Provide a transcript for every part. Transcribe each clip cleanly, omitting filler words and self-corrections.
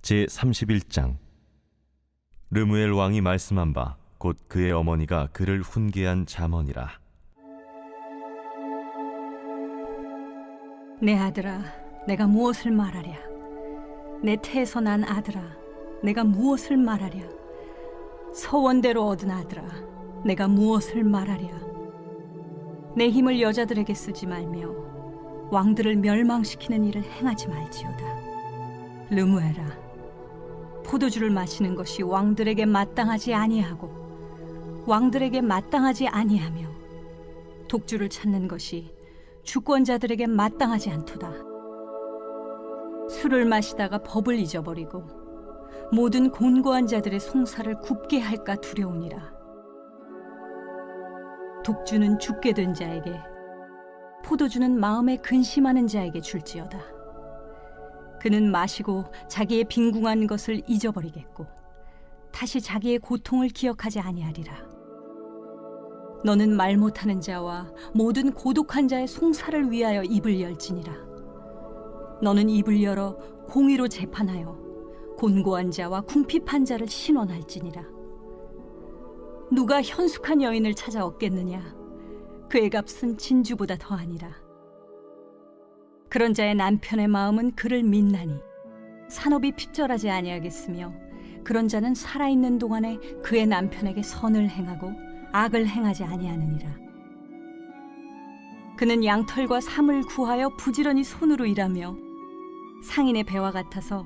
제31장. 르무엘 왕이 말씀한 바 곧 그의 어머니가 그를 훈계한 잠언이라. 내 아들아, 내가 무엇을 말하랴? 내 태에서 난 아들아, 내가 무엇을 말하랴? 서원대로 얻은 아들아, 내가 무엇을 말하랴? 내 힘을 여자들에게 쓰지 말며 왕들을 멸망시키는 일을 행하지 말지어다. 르무엘아, 포도주를 마시는 것이 왕들에게 마땅하지 아니하고 왕들에게 마땅하지 아니하며 독주를 찾는 것이 주권자들에게 마땅하지 않도다. 술을 마시다가 법을 잊어버리고 모든 곤고한 자들의 송사를 굽게 할까 두려우니라. 독주는 죽게 된 자에게, 포도주는 마음에 근심하는 자에게 줄지어다. 그는 마시고 자기의 빈궁한 것을 잊어버리겠고 다시 자기의 고통을 기억하지 아니하리라. 너는 말 못하는 자와 모든 고독한 자의 송사를 위하여 입을 열지니라. 너는 입을 열어 공의로 재판하여 곤고한 자와 궁핍한 자를 신원할지니라. 누가 현숙한 여인을 찾아 얻겠느냐? 그의 값은 진주보다 더하니라. 그런 자의 남편의 마음은 그를 믿나니 산업이 핍절하지 아니하겠으며 그런 자는 살아있는 동안에 그의 남편에게 선을 행하고 악을 행하지 아니하느니라. 그는 양털과 삼을 구하여 부지런히 손으로 일하며 상인의 배와 같아서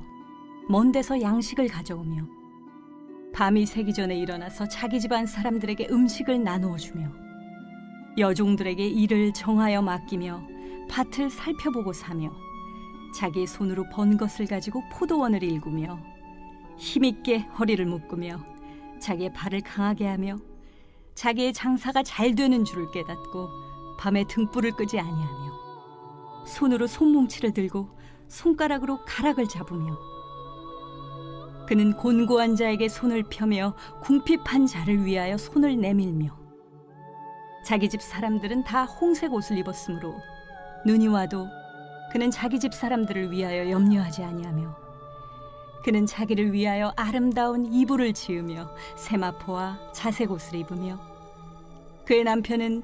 먼 데서 양식을 가져오며 밤이 새기 전에 일어나서 자기 집안 사람들에게 음식을 나누어 주며 여종들에게 일을 정하여 맡기며 밭을 살펴보고 사며 자기의 손으로 번 것을 가지고 포도원을 일구며 힘있게 허리를 묶으며 자기의 발을 강하게 하며 자기의 장사가 잘 되는 줄을 깨닫고 밤에 등불을 끄지 아니하며 손으로 손뭉치를 들고 손가락으로 가락을 잡으며 그는 곤고한 자에게 손을 펴며 궁핍한 자를 위하여 손을 내밀며 자기 집 사람들은 다 홍색 옷을 입었으므로 눈이 와도 그는 자기 집 사람들을 위하여 염려하지 아니하며 그는 자기를 위하여 아름다운 이불을 지으며 세마포와 자색 옷을 입으며 그의 남편은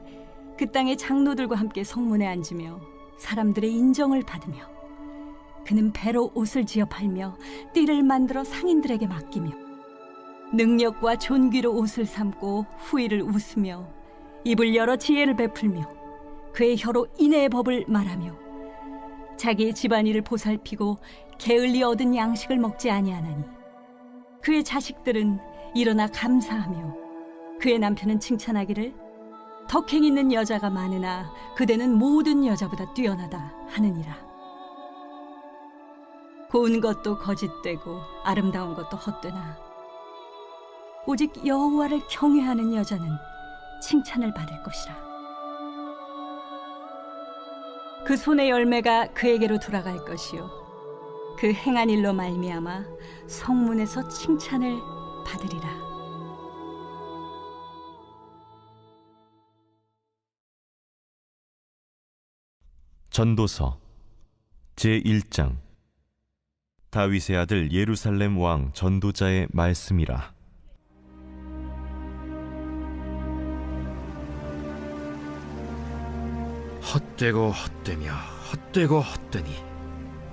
그 땅의 장로들과 함께 성문에 앉으며 사람들의 인정을 받으며 그는 배로 옷을 지어 팔며 띠를 만들어 상인들에게 맡기며 능력과 존귀로 옷을 삼고 후일을 웃으며 입을 열어 지혜를 베풀며 그의 혀로 인애의 법을 말하며 자기의 집안일을 보살피고 게을리 얻은 양식을 먹지 아니하나니 그의 자식들은 일어나 감사하며 그의 남편은 칭찬하기를 덕행 있는 여자가 많으나 그대는 모든 여자보다 뛰어나다 하느니라. 고운 것도 거짓되고 아름다운 것도 헛되나 오직 여호와를 경외하는 여자는 칭찬을 받을 것이라. 그 손의 열매가 그에게로 돌아갈 것이요 그 행한 일로 말미암아 성문에서 칭찬을 받으리라. 전도서 제1장. 다윗의 아들 예루살렘 왕 전도자의 말씀이라. 헛되고 헛되며 헛되고 헛되니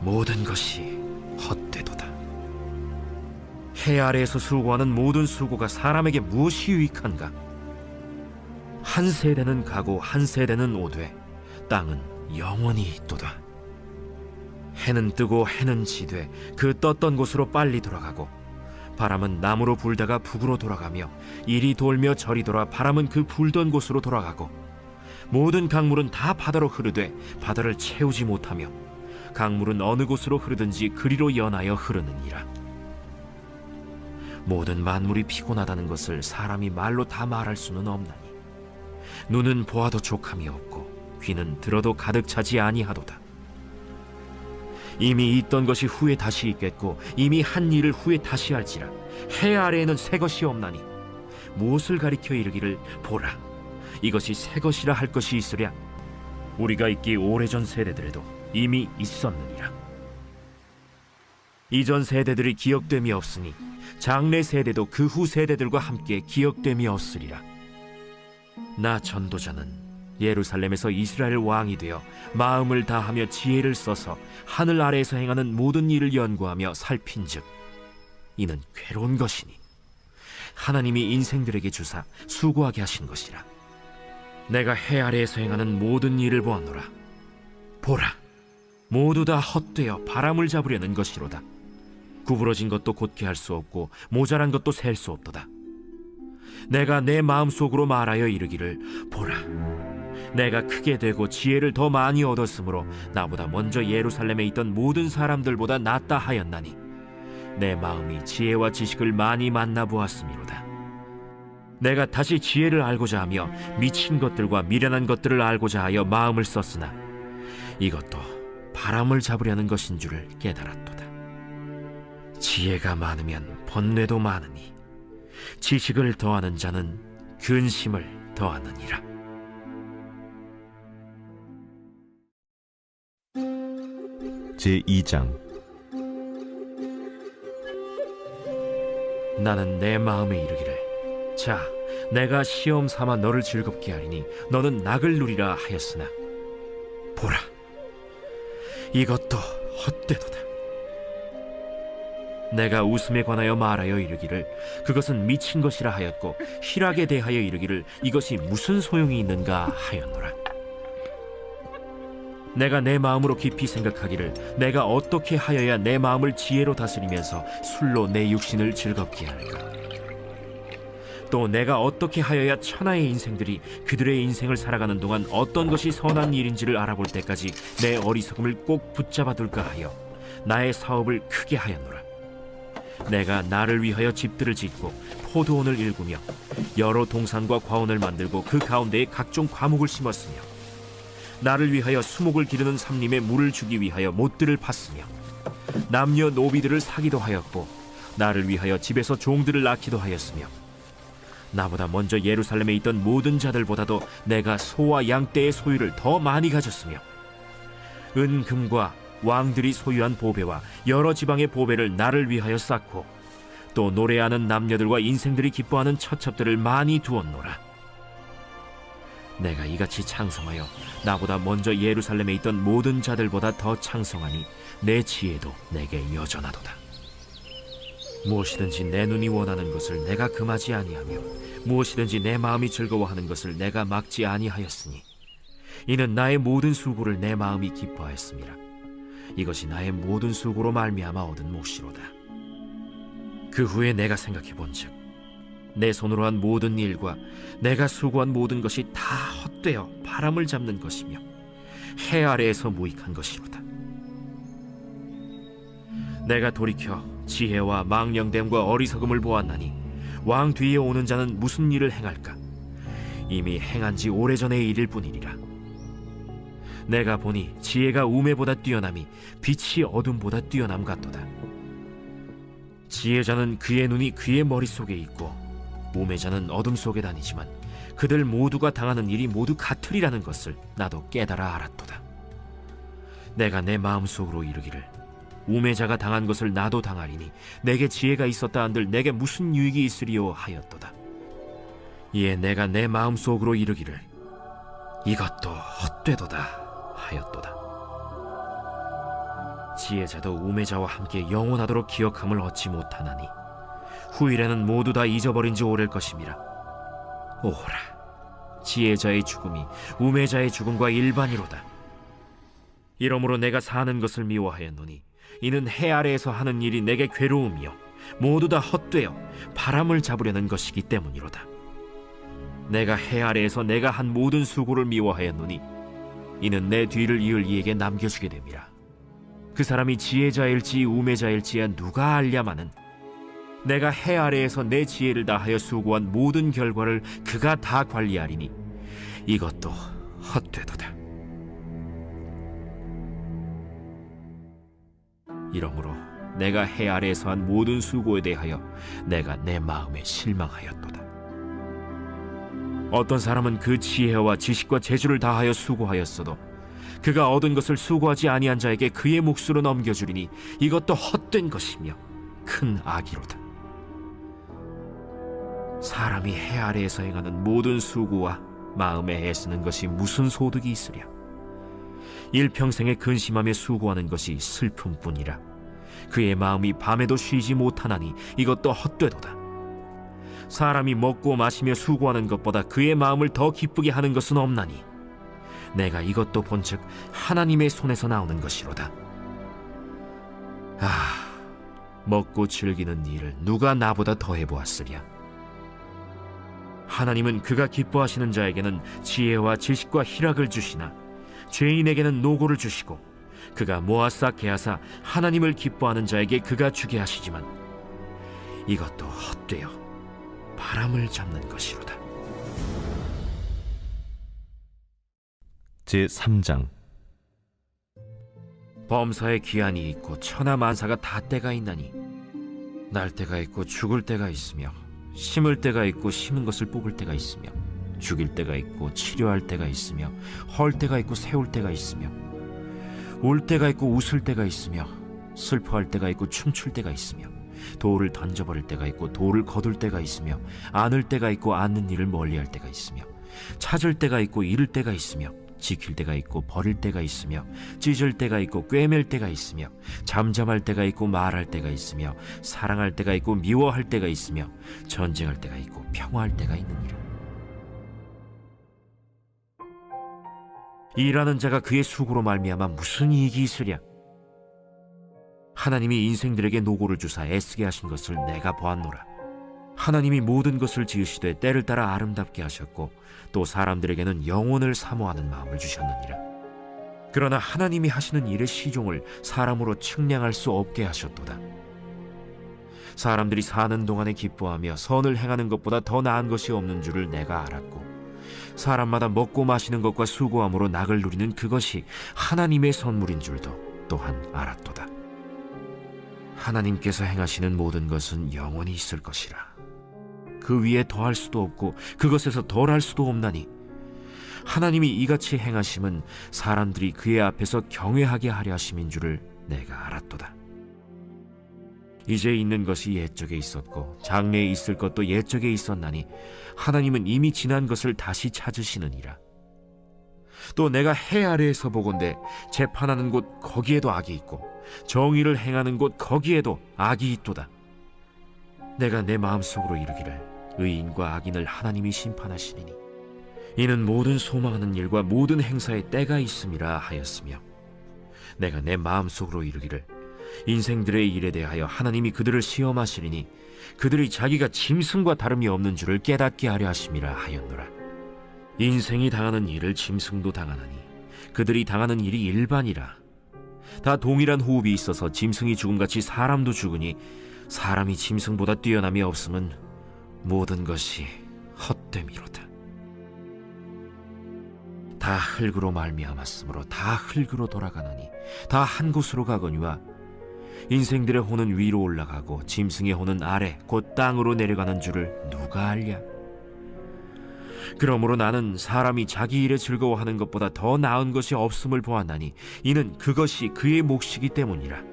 모든 것이 헛되도다. 해 아래에서 수고하는 모든 수고가 사람에게 무엇이 유익한가? 한 세대는 가고 한 세대는 오되 땅은 영원히 있도다. 해는 뜨고 해는 지되 그 떴던 곳으로 빨리 돌아가고 바람은 남으로 불다가 북으로 돌아가며 이리 돌며 저리 돌아 바람은 그 불던 곳으로 돌아가고 모든 강물은 다 바다로 흐르되 바다를 채우지 못하며 강물은 어느 곳으로 흐르든지 그리로 연하여 흐르느니라. 모든 만물이 피곤하다는 것을 사람이 말로 다 말할 수는 없나니 눈은 보아도 족함이 없고 귀는 들어도 가득 차지 아니하도다. 이미 있던 것이 후에 다시 있겠고 이미 한 일을 후에 다시 할지라. 해 아래에는 새 것이 없나니 무엇을 가리켜 이르기를 보라 이것이 새 것이라 할 것이 있으랴. 우리가 있기 오래전 세대들에도 이미 있었느니라. 이전 세대들이 기억됨이 없으니 장래 세대도 그 후 세대들과 함께 기억됨이 없으리라. 나 전도자는 예루살렘에서 이스라엘 왕이 되어 마음을 다하며 지혜를 써서 하늘 아래에서 행하는 모든 일을 연구하며 살핀즉 이는 괴로운 것이니 하나님이 인생들에게 주사 수고하게 하신 것이라. 내가 해 아래에서 행하는 모든 일을 보았노라. 보라, 모두 다 헛되어 바람을 잡으려는 것이로다. 구부러진 것도 곧게 할 수 없고 모자란 것도 셀 수 없도다. 내가 내 마음속으로 말하여 이르기를, 보라, 내가 크게 되고 지혜를 더 많이 얻었으므로 나보다 먼저 예루살렘에 있던 모든 사람들보다 낫다 하였나니 내 마음이 지혜와 지식을 많이 만나보았음이로다. 내가 다시 지혜를 알고자 하며 미친 것들과 미련한 것들을 알고자 하여 마음을 썼으나 이것도 바람을 잡으려는 것인 줄을 깨달았도다. 지혜가 많으면 번뇌도 많으니 지식을 더하는 자는 근심을 더하느니라. 제2장. 나는 내 마음에 이르기를, 자, 내가 시험 삼아 너를 즐겁게 하리니 너는 낙을 누리라 하였으나 보라, 이것도 헛되도다. 내가 웃음에 관하여 말하여 이르기를 그것은 미친 것이라 하였고 희락에 대하여 이르기를 이것이 무슨 소용이 있는가 하였노라. 내가 내 마음으로 깊이 생각하기를 내가 어떻게 하여야 내 마음을 지혜로 다스리면서 술로 내 육신을 즐겁게 할까? 또 내가 어떻게 하여야 천하의 인생들이 그들의 인생을 살아가는 동안 어떤 것이 선한 일인지를 알아볼 때까지 내 어리석음을 꼭 붙잡아둘까 하여 나의 사업을 크게 하였노라. 내가 나를 위하여 집들을 짓고 포도원을 일구며 여러 동산과 과원을 만들고 그 가운데에 각종 과목을 심었으며 나를 위하여 수목을 기르는 삼림에 물을 주기 위하여 못들을 팠으며 남녀 노비들을 사기도 하였고 나를 위하여 집에서 종들을 낳기도 하였으며 나보다 먼저 예루살렘에 있던 모든 자들보다도 내가 소와 양떼의 소유를 더 많이 가졌으며 은금과 왕들이 소유한 보배와 여러 지방의 보배를 나를 위하여 쌓고 또 노래하는 남녀들과 인생들이 기뻐하는 처첩들을 많이 두었노라. 내가 이같이 창성하여 나보다 먼저 예루살렘에 있던 모든 자들보다 더 창성하니 내 지혜도 내게 여전하도다. 무엇이든지 내 눈이 원하는 것을 내가 금하지 아니하며 무엇이든지 내 마음이 즐거워하는 것을 내가 막지 아니하였으니 이는 나의 모든 수고를 내 마음이 기뻐하였음이라. 이것이 나의 모든 수고로 말미암아 얻은 몫이로다. 그 후에 내가 생각해 본즉 내 손으로 한 모든 일과 내가 수고한 모든 것이 다 헛되어 바람을 잡는 것이며 해 아래에서 무익한 것이로다. 내가 돌이켜 지혜와 망령됨과 어리석음을 보았나니 왕 뒤에 오는 자는 무슨 일을 행할까? 이미 행한 지 오래전의 일일 뿐이니라. 내가 보니 지혜가 우매보다 뛰어남이 빛이 어둠보다 뛰어남 같도다. 지혜자는 그의 눈이 그의 머릿속에 있고 우매자는 어둠 속에 다니지만 그들 모두가 당하는 일이 모두 같으리라는 것을 나도 깨달아 알았도다. 내가 내 마음속으로 이르기를 우매자가 당한 것을 나도 당하리니 내게 지혜가 있었다 한들 내게 무슨 유익이 있으리요 하였도다. 이에 내가 내 마음속으로 이르기를 이것도 헛되도다 하였도다. 지혜자도 우매자와 함께 영원하도록 기억함을 얻지 못하나니 후일에는 모두 다 잊어버린 지 오래일 것임이라. 오라, 지혜자의 죽음이 우매자의 죽음과 일반이로다. 이러므로 내가 사는 것을 미워하였노니 이는 해 아래에서 하는 일이 내게 괴로움이요 모두 다 헛되어 바람을 잡으려는 것이기 때문이로다. 내가 해 아래에서 내가 한 모든 수고를 미워하였노니 이는 내 뒤를 이을 이에게 남겨주게 됨이라. 그 사람이 지혜자일지 우매자일지야 누가 알랴마는 내가 해 아래에서 내 지혜를 다하여 수고한 모든 결과를 그가 다 관리하리니 이것도 헛되도다. 이러므로 내가 해 아래에서 한 모든 수고에 대하여 내가 내 마음에 실망하였도다. 어떤 사람은 그 지혜와 지식과 재주를 다하여 수고하였어도 그가 얻은 것을 수고하지 아니한 자에게 그의 몫으로 넘겨주리니 이것도 헛된 것이며 큰 악이로다. 사람이 해 아래에서 행하는 모든 수고와 마음에 애쓰는 것이 무슨 소득이 있으랴. 일평생에 근심하며 수고하는 것이 슬픔뿐이라. 그의 마음이 밤에도 쉬지 못하나니 이것도 헛되도다. 사람이 먹고 마시며 수고하는 것보다 그의 마음을 더 기쁘게 하는 것은 없나니 내가 이것도 본즉 하나님의 손에서 나오는 것이로다. 먹고 즐기는 일을 누가 나보다 더 해보았으랴. 하나님은 그가 기뻐하시는 자에게는 지혜와 지식과 희락을 주시나 죄인에게는 노고를 주시고 그가 모아 쌓게 하사 하나님을 기뻐하는 자에게 그가 주게 하시지만 이것도 헛되어 바람을 잡는 것이로다. 제3장. 범사에 기한이 있고 천하만사가 다 때가 있나니 날 때가 있고 죽을 때가 있으며 심을 때가 있고 심은 것을 뽑을 때가 있으며 죽일 때가 있고 치료할 때가 있으며 헐 때가 있고 세울 때가 있으며 울 때가 있고 웃을 때가 있으며 슬퍼할 때가 있고 춤출 때가 있으며 돌을 던져버릴 때가 있고 돌을 거둘 때가 있으며 안을 때가 있고 안는 일을 멀리할 때가 있으며 찾을 때가 있고 잃을 때가 있으며 지킬 때가 있고 버릴 때가 있으며 찢을 때가 있고 꿰맬 때가 있으며 잠잠할 때가 있고 말할 때가 있으며 사랑할 때가 있고 미워할 때가 있으며 전쟁할 때가 있고 평화할 때가 있느니라. 일하는 자가 그의 수고로 말미암아 무슨 이익이 있으랴. 하나님이 인생들에게 노고를 주사 애쓰게 하신 것을 내가 보았노라. 하나님이 모든 것을 지으시되 때를 따라 아름답게 하셨고 또 사람들에게는 영혼을 사모하는 마음을 주셨느니라. 그러나 하나님이 하시는 일의 시종을 사람으로 측량할 수 없게 하셨도다. 사람들이 사는 동안에 기뻐하며 선을 행하는 것보다 더 나은 것이 없는 줄을 내가 알았고 사람마다 먹고 마시는 것과 수고함으로 낙을 누리는 그것이 하나님의 선물인 줄도 또한 알았도다. 하나님께서 행하시는 모든 것은 영원히 있을 것이라. 그 위에 더할 수도 없고 그것에서 덜할 수도 없나니 하나님이 이같이 행하심은 사람들이 그의 앞에서 경외하게 하려 하심인 줄을 내가 알았도다. 이제 있는 것이 옛적에 있었고 장래에 있을 것도 옛적에 있었나니 하나님은 이미 지난 것을 다시 찾으시느니라. 또 내가 해 아래에서 보건대 재판하는 곳 거기에도 악이 있고 정의를 행하는 곳 거기에도 악이 있도다. 내가 내 마음속으로 이르기를 의인과 악인을 하나님이 심판하시리니 이는 모든 소망하는 일과 모든 행사에 때가 있음이라 하였으며 내가 내 마음속으로 이르기를 인생들의 일에 대하여 하나님이 그들을 시험하시리니 그들이 자기가 짐승과 다름이 없는 줄을 깨닫게 하려 하심이라 하였노라. 인생이 당하는 일을 짐승도 당하나니 그들이 당하는 일이 일반이라. 다 동일한 호흡이 있어서 짐승이 죽음같이 사람도 죽으니 사람이 짐승보다 뛰어남이 없음은 모든 것이 헛됨이로다. 다 흙으로 말미암았으므로 다 흙으로 돌아가나니 다 한 곳으로 가거니와 인생들의 혼은 위로 올라가고 짐승의 혼은 아래 곧 땅으로 내려가는 줄을 누가 알랴. 그러므로 나는 사람이 자기 일에 즐거워하는 것보다 더 나은 것이 없음을 보았나니 이는 그것이 그의 몫이기 때문이라.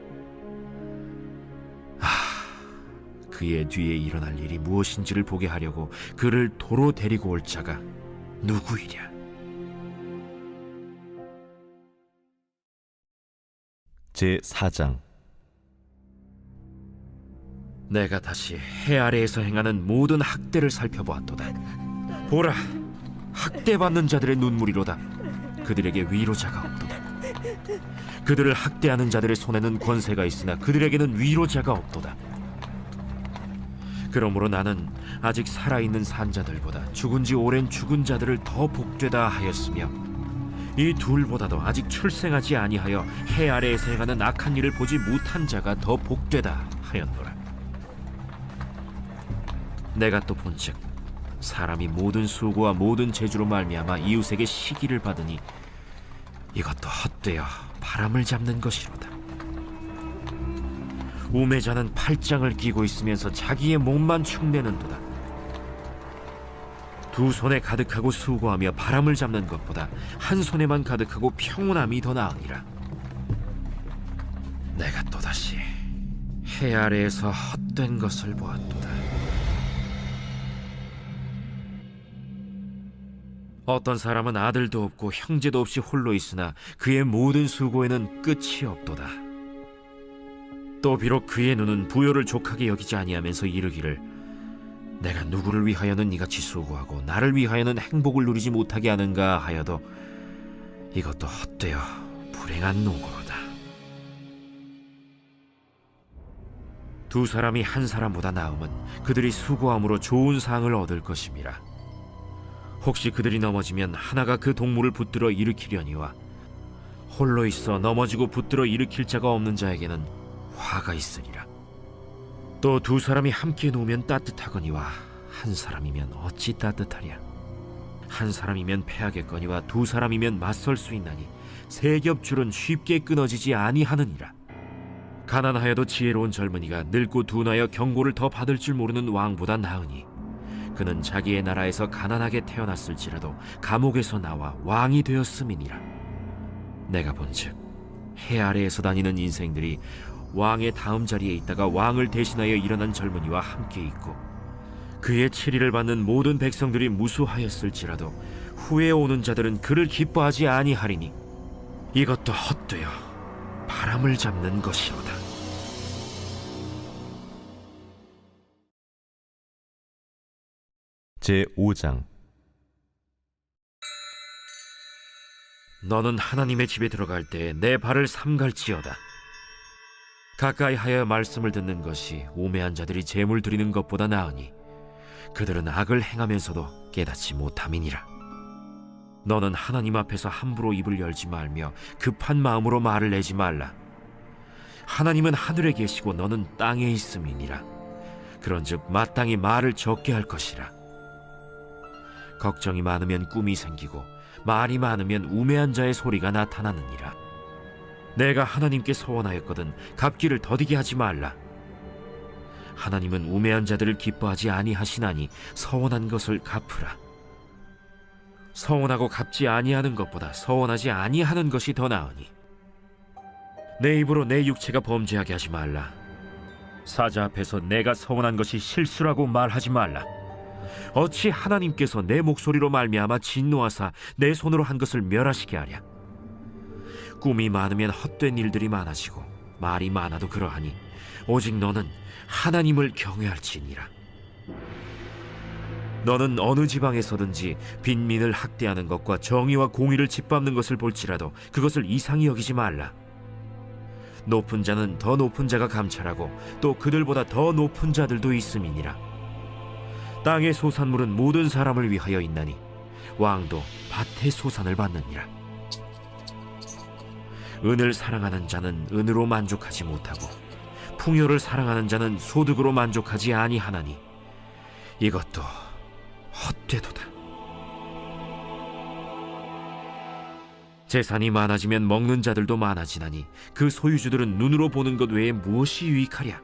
그의 뒤에 일어날 일이 무엇인지를 보게 하려고 그를 도로 데리고 올 자가 누구이랴. 제4장. 내가 다시 해 아래에서 행하는 모든 학대를 살펴보았도다. 보라, 학대받는 자들의 눈물이로다. 그들에게 위로자가 없도다. 그들을 학대하는 자들의 손에는 권세가 있으나 그들에게는 위로자가 없도다. 그러므로 나는 아직 살아있는 산자들보다 죽은 지 오랜 죽은 자들을 더 복되다 하였으며 이 둘보다도 아직 출생하지 아니하여 해 아래에서 행하는 악한 일을 보지 못한 자가 더 복되다 하였노라. 내가 또 본즉 사람이 모든 수고와 모든 재주로 말미암아 이웃에게 시기를 받으니 이것도 헛되어 바람을 잡는 것이로다. 우매자는 팔짱을 끼고 있으면서 자기의 몸만 축내는도다. 두 손에 가득하고 수고하며 바람을 잡는 것보다 한 손에만 가득하고 평온함이 더 나으니라. 내가 또다시 해 아래에서 헛된 것을 보았도다. 어떤 사람은 아들도 없고 형제도 없이 홀로 있으나 그의 모든 수고에는 끝이 없도다. 또 비록 그의 눈은 부요를 족하게 여기지 아니하면서 이르기를 내가 누구를 위하여는 이같이 수고하고 나를 위하여는 행복을 누리지 못하게 하는가 하여도 이것도 헛되어 불행한 노고로다. 두 사람이 한 사람보다 나음은 그들이 수고함으로 좋은 상을 얻을 것임이라. 혹시 그들이 넘어지면 하나가 그 동물을 붙들어 일으키려니와 홀로 있어 넘어지고 붙들어 일으킬 자가 없는 자에게는 화가 있으리라. 또 두 사람이 함께 누우면 따뜻하거니와 한 사람이면 어찌 따뜻하랴. 한 사람이면 패하겠거니와 두 사람이면 맞설 수 있나니 세 겹줄은 쉽게 끊어지지 아니하느니라. 가난하여도 지혜로운 젊은이가 늙고 둔하여 경고를 더 받을 줄 모르는 왕보다 나으니 그는 자기의 나라에서 가난하게 태어났을지라도 감옥에서 나와 왕이 되었음이니라. 내가 본즉 해 아래에서 다니는 인생들이 왕의 다음 자리에 있다가 왕을 대신하여 일어난 젊은이와 함께 있고 그의 치리를 받는 모든 백성들이 무수하였을지라도 후에 오는 자들은 그를 기뻐하지 아니하리니 이것도 헛되어 바람을 잡는 것이로다. 제5장. 너는 하나님의 집에 들어갈 때 내 발을 삼갈지어다. 가까이 하여 말씀을 듣는 것이 우매한 자들이 제물 드리는 것보다 나으니 그들은 악을 행하면서도 깨닫지 못함이니라. 너는 하나님 앞에서 함부로 입을 열지 말며 급한 마음으로 말을 내지 말라. 하나님은 하늘에 계시고 너는 땅에 있음이니라. 그런즉 마땅히 말을 적게 할 것이라. 걱정이 많으면 꿈이 생기고 말이 많으면 우매한 자의 소리가 나타나느니라. 내가 하나님께 서원하였거든 갚기를 더디게 하지 말라. 하나님은 우매한 자들을 기뻐하지 아니하시나니 서원한 것을 갚으라. 서원하고 갚지 아니하는 것보다 서원하지 아니하는 것이 더 나으니 내 입으로 내 육체가 범죄하게 하지 말라. 사자 앞에서 내가 서원한 것이 실수라고 말하지 말라. 어찌 하나님께서 내 목소리로 말미암아 진노하사 내 손으로 한 것을 멸하시게 하랴. 꿈이 많으면 헛된 일들이 많아지고 말이 많아도 그러하니 오직 너는 하나님을 경외할지니라. 너는 어느 지방에서든지 빈민을 학대하는 것과 정의와 공의를 짓밟는 것을 볼지라도 그것을 이상히 여기지 말라. 높은 자는 더 높은 자가 감찰하고 또 그들보다 더 높은 자들도 있음이니라. 땅의 소산물은 모든 사람을 위하여 있나니 왕도 밭의 소산을 받느니라. 은을 사랑하는 자는 은으로 만족하지 못하고 풍요를 사랑하는 자는 소득으로 만족하지 아니하나니 이것도 헛되도다. 재산이 많아지면 먹는 자들도 많아지나니 그 소유주들은 눈으로 보는 것 외에 무엇이 유익하랴.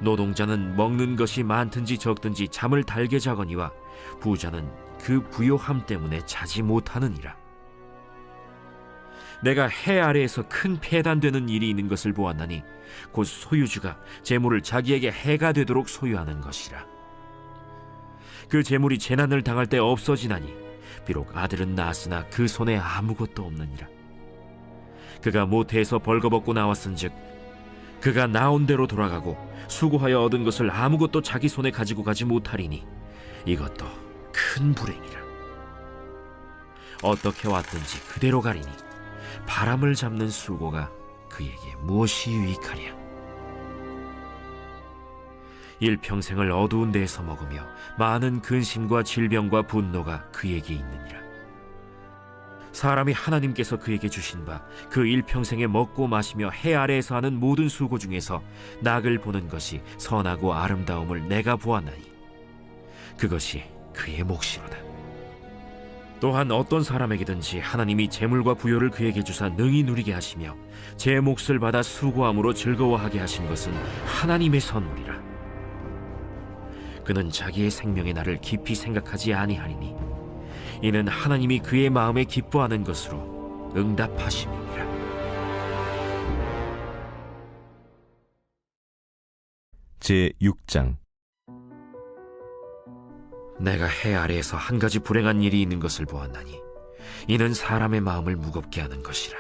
노동자는 먹는 것이 많든지 적든지 잠을 달게 자거니와 부자는 그 부요함 때문에 자지 못하느니라. 내가 해 아래에서 큰 폐단되는 일이 있는 것을 보았나니 곧 소유주가 재물을 자기에게 해가 되도록 소유하는 것이라. 그 재물이 재난을 당할 때 없어지나니 비록 아들은 낳았으나 그 손에 아무것도 없느니라. 그가 모태에서 벌거벗고 나왔은즉 그가 나온 대로 돌아가고 수고하여 얻은 것을 아무것도 자기 손에 가지고 가지 못하리니 이것도 큰 불행이라. 어떻게 왔든지 그대로 가리니 바람을 잡는 수고가 그에게 무엇이 유익하랴. 일평생을 어두운 데에서 먹으며 많은 근심과 질병과 분노가 그에게 있느니라. 사람이 하나님께서 그에게 주신 바 그 일평생에 먹고 마시며 해 아래에서 하는 모든 수고 중에서 낙을 보는 것이 선하고 아름다움을 내가 보았나니 그것이 그의 몫이로다. 또한 어떤 사람에게든지 하나님이 재물과 부요를 그에게 주사 능히 누리게 하시며 제 몫을 받아 수고함으로 즐거워하게 하신 것은 하나님의 선물이라. 그는 자기의 생명의 날을 깊이 생각하지 아니하리니 이는 하나님이 그의 마음에 기뻐하는 것으로 응답하심이니라. 제 6장. 내가 해 아래에서 한 가지 불행한 일이 있는 것을 보았나니 이는 사람의 마음을 무겁게 하는 것이라.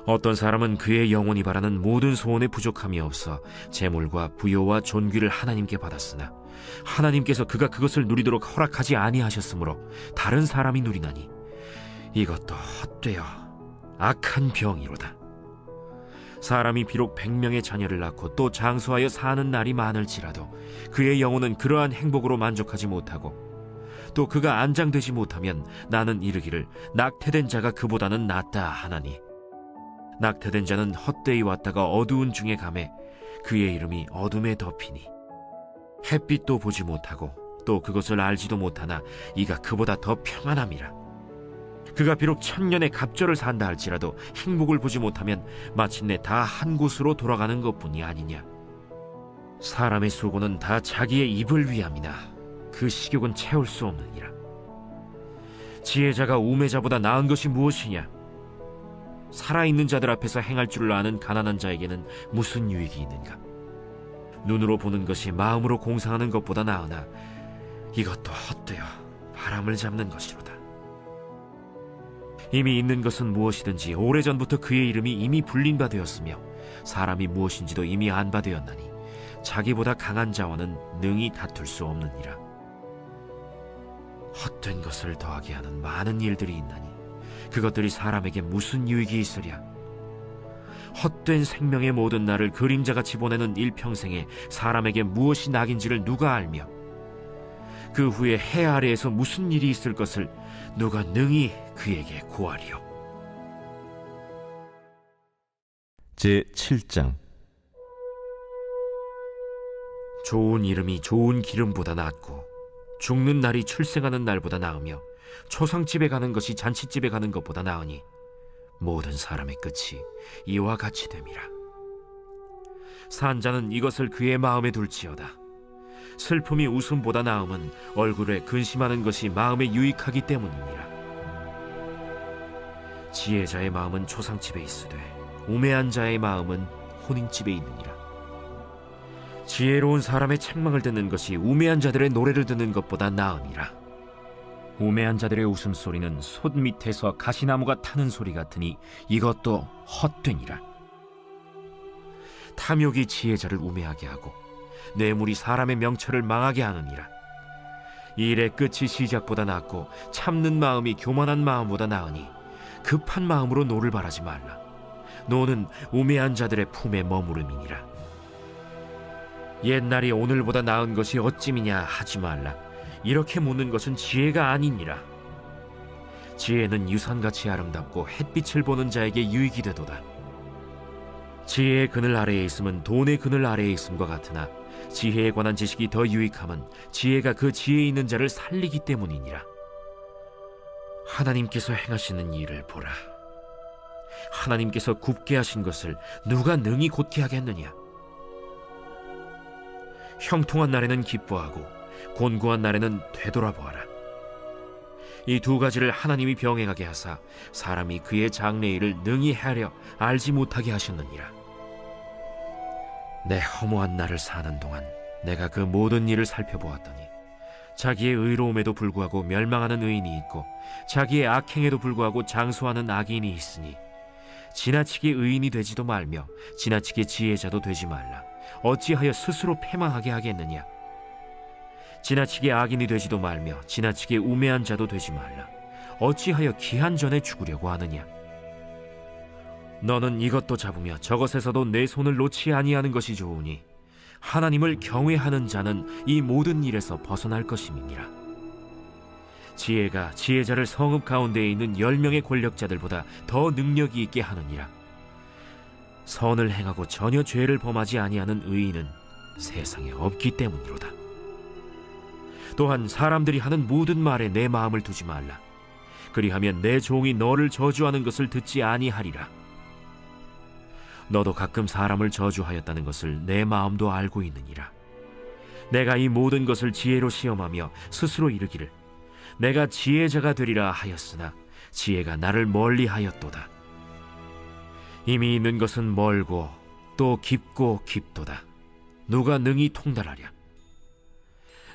어떤 사람은 그의 영혼이 바라는 모든 소원에 부족함이 없어 재물과 부요와 존귀를 하나님께 받았으나 하나님께서 그가 그것을 누리도록 허락하지 아니하셨으므로 다른 사람이 누리나니 이것도 헛되어 악한 병이로다. 사람이 비록 100명의 자녀를 낳고 또 장수하여 사는 날이 많을지라도 그의 영혼은 그러한 행복으로 만족하지 못하고 또 그가 안장되지 못하면 나는 이르기를 낙태된 자가 그보다는 낫다 하나니 낙태된 자는 헛되이 왔다가 어두운 중에 가매 그의 이름이 어둠에 덮이니 햇빛도 보지 못하고 또 그것을 알지도 못하나 이가 그보다 더 평안함이라. 그가 비록 1000년의 갑절을 산다 할지라도 행복을 보지 못하면 마침내 다 한 곳으로 돌아가는 것뿐이 아니냐. 사람의 수고는 다 자기의 입을 위함이나 그 식욕은 채울 수 없느니라. 지혜자가 우매자보다 나은 것이 무엇이냐. 살아있는 자들 앞에서 행할 줄을 아는 가난한 자에게는 무슨 유익이 있는가. 눈으로 보는 것이 마음으로 공상하는 것보다 나으나 이것도 헛되어 바람을 잡는 것이로다. 이미 있는 것은 무엇이든지 오래전부터 그의 이름이 이미 불린 바 되었으며 사람이 무엇인지도 이미 안 바 되었나니 자기보다 강한 자와는 능히 다툴 수 없느니라. 헛된 것을 더하게 하는 많은 일들이 있나니 그것들이 사람에게 무슨 유익이 있으랴. 헛된 생명의 모든 날을 그림자같이 보내는 일평생에 사람에게 무엇이 낙인지를 누가 알며 그 후에 해 아래에서 무슨 일이 있을 것을 누가 능히 그에게 고하리요. 제 7장. 좋은 이름이 좋은 기름보다 낫고 죽는 날이 출생하는 날보다 나으며 초상집에 가는 것이 잔치집에 가는 것보다 나으니 모든 사람의 끝이 이와 같이 됨이라. 산자는 이것을 그의 마음에 둘지어다. 슬픔이 웃음보다 나음은 얼굴에 근심하는 것이 마음에 유익하기 때문이니라. 지혜자의 마음은 초상집에 있으되 우매한 자의 마음은 혼인집에 있느니라. 지혜로운 사람의 책망을 듣는 것이 우매한 자들의 노래를 듣는 것보다 나으니라. 우매한 자들의 웃음소리는 솥 밑에서 가시나무가 타는 소리 같으니 이것도 헛되니라. 탐욕이 지혜자를 우매하게 하고 뇌물이 사람의 명철을 망하게 하느니라. 일의 끝이 시작보다 낫고 참는 마음이 교만한 마음보다 나으니 급한 마음으로 노를 바라지 말라. 노는 우매한 자들의 품에 머무름이니라. 옛날이 오늘보다 나은 것이 어찌미냐 하지 말라. 이렇게 묻는 것은 지혜가 아니니라. 지혜는 유산같이 아름답고 햇빛을 보는 자에게 유익이 되도다. 지혜의 그늘 아래에 있음은 돈의 그늘 아래에 있음과 같으나 지혜에 관한 지식이 더 유익함은 지혜가 그 지혜 있는 자를 살리기 때문이니라. 하나님께서 행하시는 일을 보라. 하나님께서 굽게 하신 것을 누가 능히 곧게 하겠느냐. 형통한 날에는 기뻐하고 곤고한 날에는 되돌아보아라. 이 두 가지를 하나님이 병행하게 하사 사람이 그의 장래일을 능히 하려 알지 못하게 하셨느니라. 내 허무한 날을 사는 동안 내가 그 모든 일을 살펴보았더니 자기의 의로움에도 불구하고 멸망하는 의인이 있고 자기의 악행에도 불구하고 장수하는 악인이 있으니 지나치게 의인이 되지도 말며 지나치게 지혜자도 되지 말라. 어찌하여 스스로 패망하게 하겠느냐. 지나치게 악인이 되지도 말며 지나치게 우매한 자도 되지 말라. 어찌하여 기한 전에 죽으려고 하느냐. 너는 이것도 잡으며 저것에서도 내 손을 놓지 아니하는 것이 좋으니 하나님을 경외하는 자는 이 모든 일에서 벗어날 것임이니라. 지혜가 지혜자를 성읍 가운데에 있는 10명의 권력자들보다 더 능력이 있게 하느니라. 선을 행하고 전혀 죄를 범하지 아니하는 의인은 세상에 없기 때문이로다. 또한 사람들이 하는 모든 말에 내 마음을 두지 말라. 그리하면 내 종이 너를 저주하는 것을 듣지 아니하리라. 너도 가끔 사람을 저주하였다는 것을 내 마음도 알고 있느니라. 내가 이 모든 것을 지혜로 시험하며 스스로 이르기를 내가 지혜자가 되리라 하였으나 지혜가 나를 멀리하였도다. 이미 있는 것은 멀고 또 깊고 깊도다. 누가 능히 통달하랴.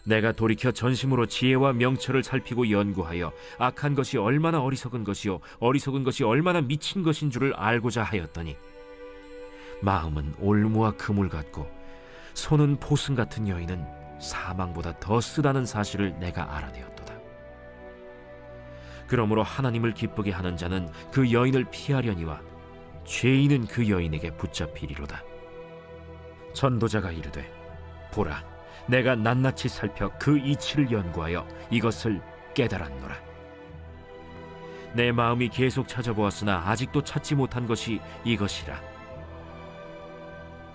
내가 돌이켜 전심으로 지혜와 명철을 살피고 연구하여 악한 것이 얼마나 어리석은 것이요 어리석은 것이 얼마나 미친 것인 줄을 알고자 하였더니 마음은 올무와 그물 같고 손은 포승 같은 여인은 사망보다 더 쓰다는 사실을 내가 알아내었도다. 그러므로 하나님을 기쁘게 하는 자는 그 여인을 피하려니와 죄인은 그 여인에게 붙잡히리로다. 전도자가 이르되 보라, 내가 낱낱이 살펴 그 이치를 연구하여 이것을 깨달았노라. 내 마음이 계속 찾아보았으나 아직도 찾지 못한 것이 이것이라.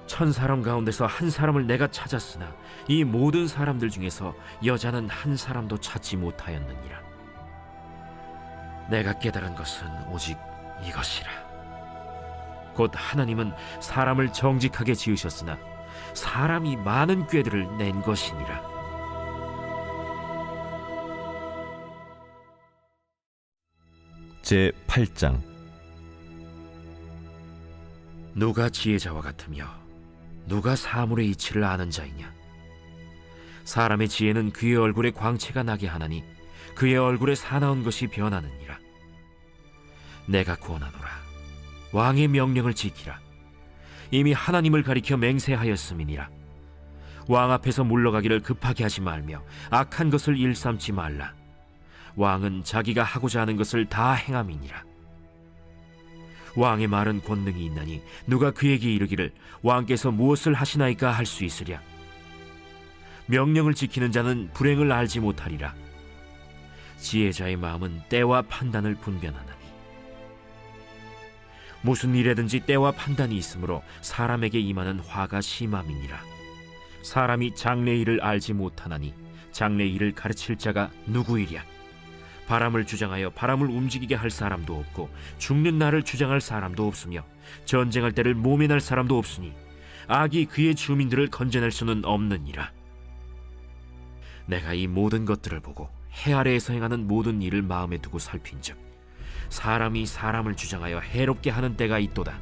1000사람 가운데서 한 사람을 내가 찾았으나 이 모든 사람들 중에서 여자는 한 사람도 찾지 못하였느니라. 내가 깨달은 것은 오직 이것이라. 곧 하나님은 사람을 정직하게 지으셨으나 사람이 많은 꾀들을 낸 것이니라. 제 8장. 누가 지혜자와 같으며 누가 사물의 이치를 아는 자이냐. 사람의 지혜는 그의 얼굴에 광채가 나게 하나니 그의 얼굴에 사나운 것이 변하느니라. 내가 구원하노라. 왕의 명령을 지키라. 이미 하나님을 가리켜 맹세하였음이니라. 왕 앞에서 물러가기를 급하게 하지 말며 악한 것을 일삼지 말라. 왕은 자기가 하고자 하는 것을 다 행함이니라. 왕의 말은 권능이 있나니 누가 그에게 이르기를 왕께서 무엇을 하시나이까 할 수 있으랴. 명령을 지키는 자는 불행을 알지 못하리라. 지혜자의 마음은 때와 판단을 분별하나니 무슨 일에든지 때와 판단이 있으므로 사람에게 임하는 화가 심함이니라. 사람이 장래의 일을 알지 못하나니 장래의 일을 가르칠 자가 누구이랴. 바람을 주장하여 바람을 움직이게 할 사람도 없고 죽는 날을 주장할 사람도 없으며 전쟁할 때를 모면할 사람도 없으니 악이 그의 주민들을 건져낼 수는 없느니라. 내가 이 모든 것들을 보고 해 아래에서 행하는 모든 일을 마음에 두고 살핀즉 사람이 사람을 주장하여 해롭게 하는 때가 있도다.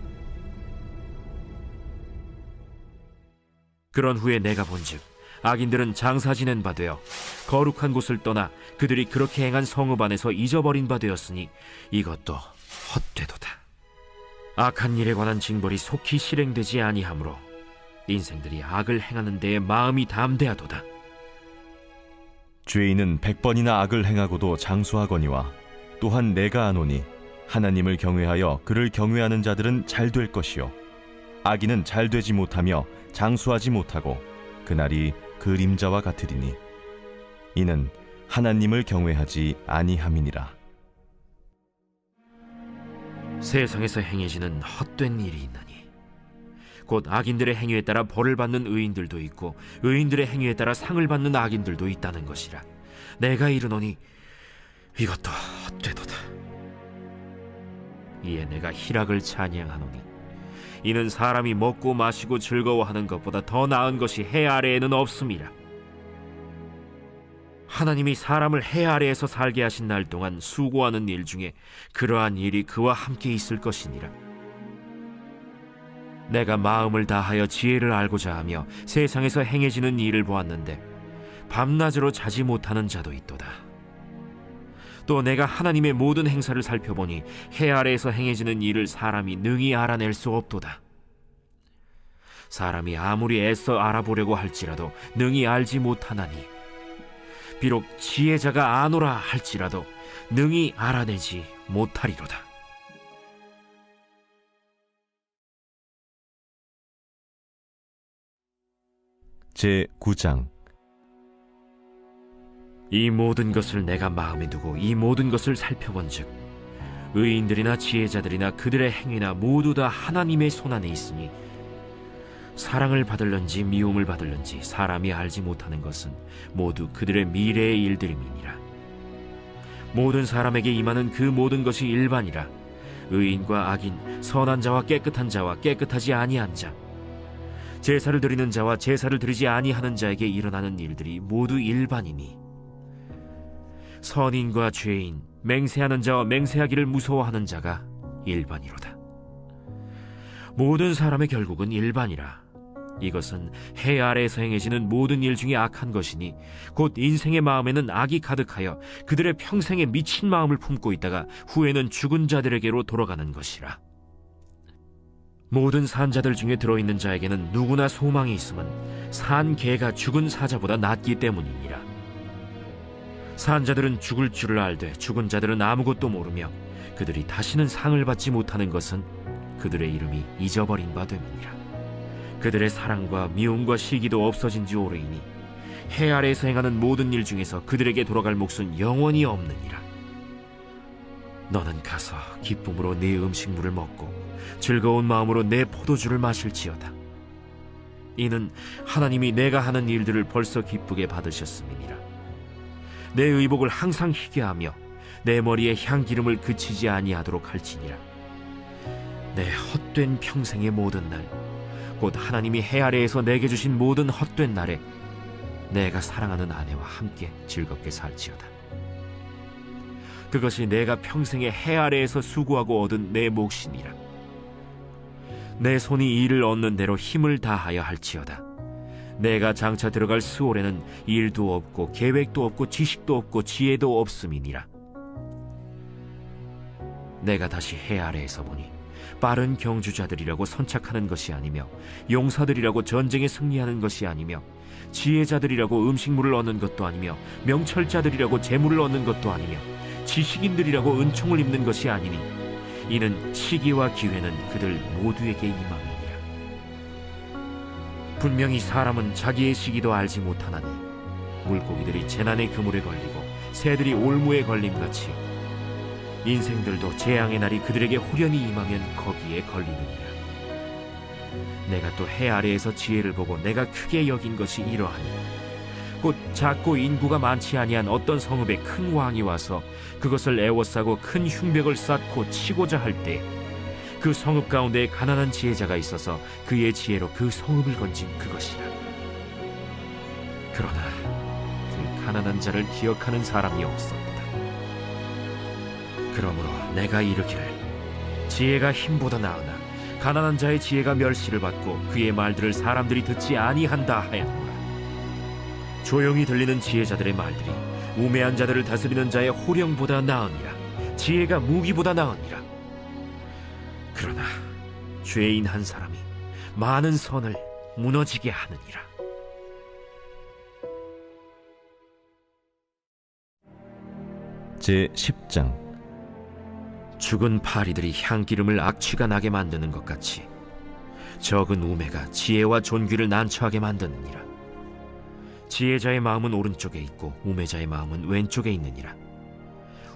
그런 후에 내가 본즉 악인들은 장사 지낸 바 되어 거룩한 곳을 떠나 그들이 그렇게 행한 성읍 안에서 잊어버린 바 되었으니 이것도 헛되도다. 악한 일에 관한 징벌이 속히 실행되지 아니하므로 인생들이 악을 행하는 데에 마음이 담대하도다. 죄인은 100번이나 악을 행하고도 장수하거니와 또한 내가 아노니 하나님을 경외하여 그를 경외하는 자들은 잘 될 것이요 악인은 잘 되지 못하며 장수하지 못하고 그날이 그림자와 같으리니 이는 하나님을 경외하지 아니함이니라. 세상에서 행해지는 헛된 일이 있나니 곧 악인들의 행위에 따라 벌을 받는 의인들도 있고 의인들의 행위에 따라 상을 받는 악인들도 있다는 것이라. 내가 이르노니 이것도 헛되도다. 이에 내가 희락을 찬양하노니 이는 사람이 먹고 마시고 즐거워하는 것보다 더 나은 것이 해 아래에는 없음이라. 하나님이 사람을 해 아래에서 살게 하신 날 동안 수고하는 일 중에 그러한 일이 그와 함께 있을 것이니라. 내가 마음을 다하여 지혜를 알고자 하며 세상에서 행해지는 일을 보았는데 밤낮으로 자지 못하는 자도 있도다. 또 내가 하나님의 모든 행사를 살펴보니 해 아래에서 행해지는 일을 사람이 능히 알아낼 수 없도다. 사람이 아무리 애써 알아보려고 할지라도 능히 알지 못하나니 비록 지혜자가 아노라 할지라도 능히 알아내지 못하리로다. 제 9장. 이 모든 것을 내가 마음에 두고 이 모든 것을 살펴본즉 의인들이나 지혜자들이나 그들의 행위나 모두 다 하나님의 손안에 있으니 사랑을 받을런지 미움을 받을런지 사람이 알지 못하는 것은 모두 그들의 미래의 일들임이니라. 모든 사람에게 임하는 그 모든 것이 일반이라. 의인과 악인, 선한 자와 깨끗한 자와 깨끗하지 아니한 자, 제사를 드리는 자와 제사를 드리지 아니하는 자에게 일어나는 일들이 모두 일반이니 선인과 죄인, 맹세하는 자와 맹세하기를 무서워하는 자가 일반이로다. 모든 사람의 결국은 일반이라. 이것은 해 아래에서 행해지는 모든 일 중에 악한 것이니 곧 인생의 마음에는 악이 가득하여 그들의 평생에 미친 마음을 품고 있다가 후에는 죽은 자들에게로 돌아가는 것이라. 모든 산자들 중에 들어있는 자에게는 누구나 소망이 있음은 산 개가 죽은 사자보다 낫기 때문이니라. 산자들은 죽을 줄을 알되 죽은 자들은 아무것도 모르며 그들이 다시는 상을 받지 못하는 것은 그들의 이름이 잊어버린 바 됨이니라. 그들의 사랑과 미움과 시기도 없어진 지 오래이니 해 아래에서 행하는 모든 일 중에서 그들에게 돌아갈 몫은 영원히 없느니라. 너는 가서 기쁨으로 네 음식물을 먹고 즐거운 마음으로 내 포도주를 마실지어다. 이는 하나님이 내가 하는 일들을 벌써 기쁘게 받으셨음이니라. 내 의복을 항상 희게 하며 내 머리에 향기름을 그치지 아니하도록 할지니라. 내 헛된 평생의 모든 날, 곧 하나님이 해 아래에서 내게 주신 모든 헛된 날에 내가 사랑하는 아내와 함께 즐겁게 살지어다. 그것이 내가 평생에 해 아래에서 수고하고 얻은 내 몫이니라. 내 손이 일을 얻는 대로 힘을 다하여 할지어다. 내가 장차 들어갈 스올에는 일도 없고 계획도 없고 지식도 없고 지혜도 없음이니라. 내가 다시 해 아래에서 보니 빠른 경주자들이라고 선착하는 것이 아니며 용사들이라고 전쟁에 승리하는 것이 아니며 지혜자들이라고 음식물을 얻는 것도 아니며 명철자들이라고 재물을 얻는 것도 아니며 지식인들이라고 은총을 입는 것이 아니니 이는 시기와 기회는 그들 모두에게 임함이니라. 분명히 사람은 자기의 시기도 알지 못하나니 물고기들이 재난의 그물에 걸리고 새들이 올무에 걸림같이 인생들도 재앙의 날이 그들에게 홀연히 임하면 거기에 걸리느니라. 내가 또 해 아래에서 지혜를 보고 내가 크게 여긴 것이 이러하니 곧 작고 인구가 많지 아니한 어떤 성읍에 큰 왕이 와서 그것을 애워싸고 큰 흉벽을 쌓고 치고자 할 때 그 성읍 가운데 가난한 지혜자가 있어서 그의 지혜로 그 성읍을 건진 그것이라. 그러나 그 가난한 자를 기억하는 사람이 없었다. 그러므로 내가 이르기를 지혜가 힘보다 나으나 가난한 자의 지혜가 멸시를 받고 그의 말들을 사람들이 듣지 아니한다 하였노라. 조용히 들리는 지혜자들의 말들이 우매한 자들을 다스리는 자의 호령보다 나으니라. 지혜가 무기보다 나으니라. 그러나 죄인 한 사람이 많은 선을 무너지게 하느니라. 제10장. 죽은 파리들이 향기름을 악취가 나게 만드는 것 같이 적은 우매가 지혜와 존귀를 난처하게 만드느니라. 지혜자의 마음은 오른쪽에 있고 우매자의 마음은 왼쪽에 있느니라.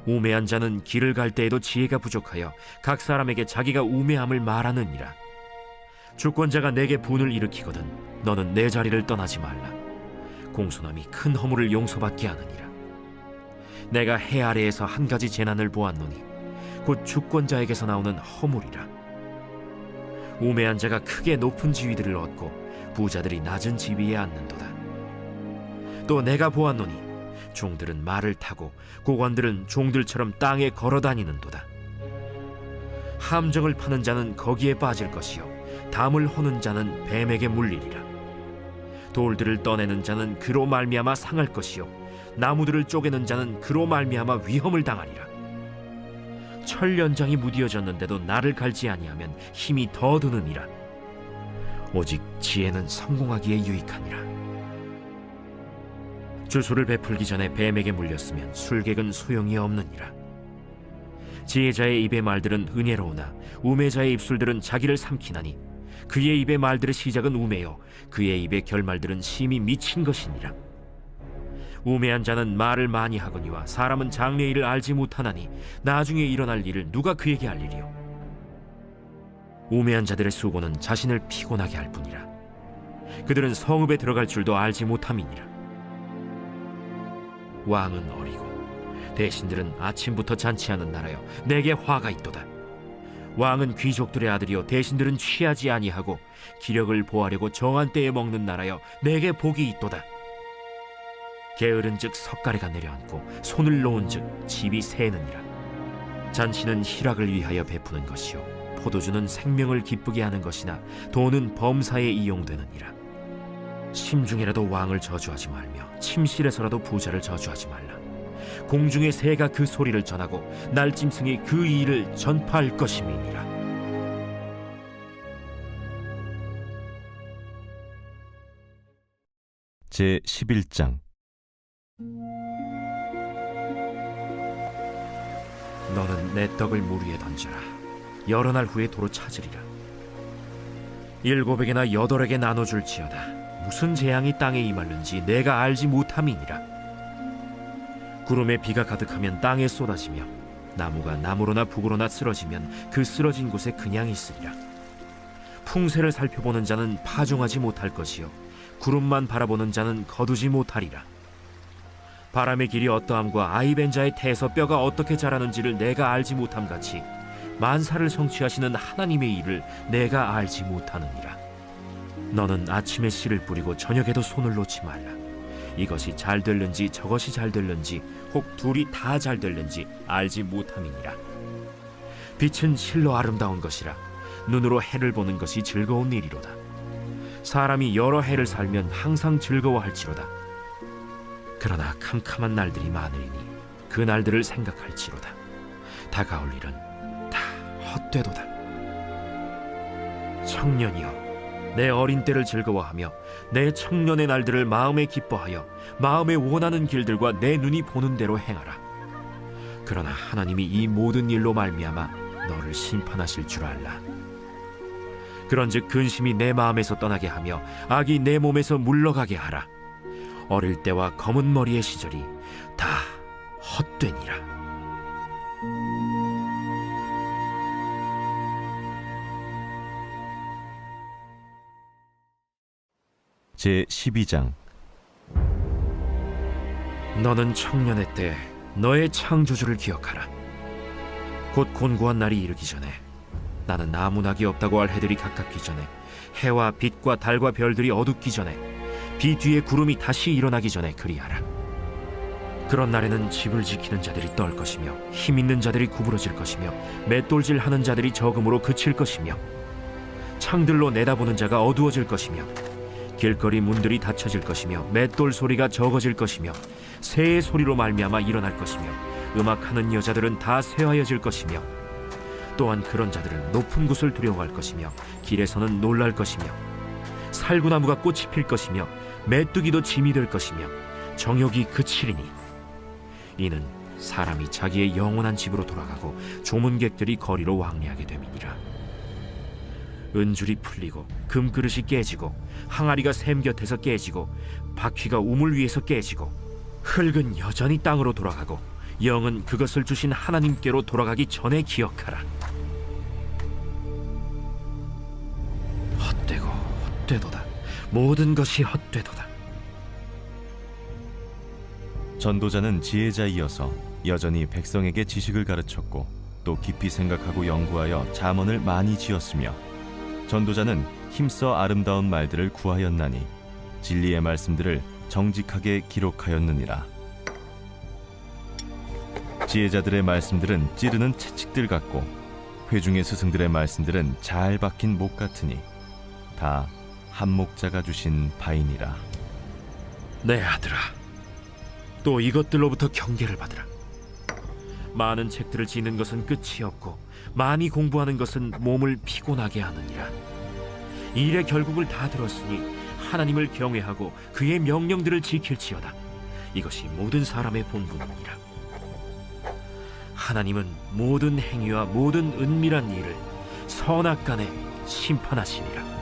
우매한 자는 길을 갈 때에도 지혜가 부족하여 각 사람에게 자기가 우매함을 말하느니라. 주권자가 내게 분을 일으키거든 너는 내 자리를 떠나지 말라. 공손함이 큰 허물을 용서받게 하느니라. 내가 해 아래에서 한 가지 재난을 보았노니 곧 주권자에게서 나오는 허물이라. 우매한 자가 크게 높은 지위들을 얻고 부자들이 낮은 지위에 앉는도다. 또 내가 보았노니 종들은 말을 타고 고관들은 종들처럼 땅에 걸어다니는도다. 함정을 파는 자는 거기에 빠질 것이요 담을 허는 자는 뱀에게 물리리라. 돌들을 떠내는 자는 그로 말미암아 상할 것이요 나무들을 쪼개는 자는 그로 말미암아 위험을 당하리라. 철 연장이 무디어졌는데도 나를 갈지 아니하면 힘이 더 드느니라. 오직 지혜는 성공하기에 유익하니라. 주술을 베풀기 전에 뱀에게 물렸으면 술객은 소용이 없느니라. 지혜자의 입의 말들은 은혜로우나 우매자의 입술들은 자기를 삼키나니 그의 입의 말들의 시작은 우매요 그의 입의 결말들은 심히 미친 것이니라. 우매한 자는 말을 많이 하거니와 사람은 장래 일을 알지 못하나니 나중에 일어날 일을 누가 그에게 알리리요. 우매한 자들의 수고는 자신을 피곤하게 할 뿐이라. 그들은 성읍에 들어갈 줄도 알지 못함이니라. 왕은 어리고 대신들은 아침부터 잔치하는 나라여 내게 화가 있도다. 왕은 귀족들의 아들이요 대신들은 취하지 아니하고 기력을 보하려고 정한 때에 먹는 나라여 내게 복이 있도다. 게으른즉 석가래가 내려앉고 손을 놓은즉 집이 새느니라. 잔치는 희락을 위하여 베푸는 것이요 포도주는 생명을 기쁘게 하는 것이나 돈은 범사에 이용되느니라. 심중에라도 왕을 저주하지 말며 침실에서라도 부자를 저주하지 말라. 공중의 새가 그 소리를 전하고 날짐승이 그 일을 전파할 것임이니라. 제 11장. 너는 내 떡을 물 위에 던져라. 여러 날 후에 도로 찾으리라. 7에게나 8에게 나눠줄지어다. 무슨 재앙이 땅에 임하는지 내가 알지 못함이니라. 구름에 비가 가득하면 땅에 쏟아지며 나무가 나무로나 북으로나 쓰러지면 그 쓰러진 곳에 그냥 있으리라. 풍세를 살펴보는 자는 파종하지 못할 것이요 구름만 바라보는 자는 거두지 못하리라. 바람의 길이 어떠함과 아이벤자의 태에서 뼈가 어떻게 자라는지를 내가 알지 못함같이 만사를 성취하시는 하나님의 일을 내가 알지 못하느니라. 너는 아침에 씨를 뿌리고 저녁에도 손을 놓지 말라. 이것이 잘 될는지 저것이 잘 될는지 혹 둘이 다 잘 될는지 알지 못함이니라. 빛은 실로 아름다운 것이라. 눈으로 해를 보는 것이 즐거운 일이로다. 사람이 여러 해를 살면 항상 즐거워할지로다. 그러나 캄캄한 날들이 많으리니 그 날들을 생각할지로다. 다가올 일은 다 헛되도다. 청년이여, 내 어린 때를 즐거워하며 내 청년의 날들을 마음에 기뻐하여 마음에 원하는 길들과 내 눈이 보는 대로 행하라. 그러나 하나님이 이 모든 일로 말미암아 너를 심판하실 줄 알라. 그런즉 근심이 내 마음에서 떠나게 하며 악이 내 몸에서 물러가게 하라. 어릴 때와 검은 머리의 시절이 다 헛되니라. 제 12장. 너는 청년의 때 너의 창조주를 기억하라. 곧 곤고한 날이 이르기 전에 나는 아무 낙이 없다고 할 해들이 가깝기 전에 해와 빛과 달과 별들이 어둡기 전에 비 뒤에 구름이 다시 일어나기 전에 그리하라. 그런 날에는 집을 지키는 자들이 떨 것이며 힘 있는 자들이 구부러질 것이며 맷돌질 하는 자들이 적음으로 그칠 것이며 창들로 내다보는 자가 어두워질 것이며 길거리 문들이 닫혀질 것이며 맷돌 소리가 적어질 것이며 새의 소리로 말미암아 일어날 것이며 음악하는 여자들은 다 쇠하여질 것이며 또한 그런 자들은 높은 곳을 두려워할 것이며 길에서는 놀랄 것이며 살구나무가 꽃이 필 것이며 메뚜기도 짐이 될 것이며 정욕이 그치리니 이는 사람이 자기의 영원한 집으로 돌아가고 조문객들이 거리로 왕래하게 됨이니라. 은줄이 풀리고 금그릇이 깨지고 항아리가 샘 곁에서 깨지고 바퀴가 우물 위에서 깨지고 흙은 여전히 땅으로 돌아가고 영은 그것을 주신 하나님께로 돌아가기 전에 기억하라. 헛되고 헛되도다. 모든 것이 헛되도다. 전도자는 지혜자이어서 여전히 백성에게 지식을 가르쳤고 또 깊이 생각하고 연구하여 잠언을 많이 지었으며 전도자는 힘써 아름다운 말들을 구하였나니 진리의 말씀들을 정직하게 기록하였느니라. 지혜자들의 말씀들은 찌르는 채찍들 같고 회중의 스승들의 말씀들은 잘 박힌 목 같으니 다 한목자가 주신 바이니라. 내 아들아, 또 이것들로부터 경계를 받으라. 많은 책들을 지는 것은 끝이 없고 많이 공부하는 것은 몸을 피곤하게 하느니라. 일의 결국을 다 들었으니 하나님을 경외하고 그의 명령들을 지킬지어다. 이것이 모든 사람의 본분이니라. 하나님은 모든 행위와 모든 은밀한 일을 선악간에 심판하시니라.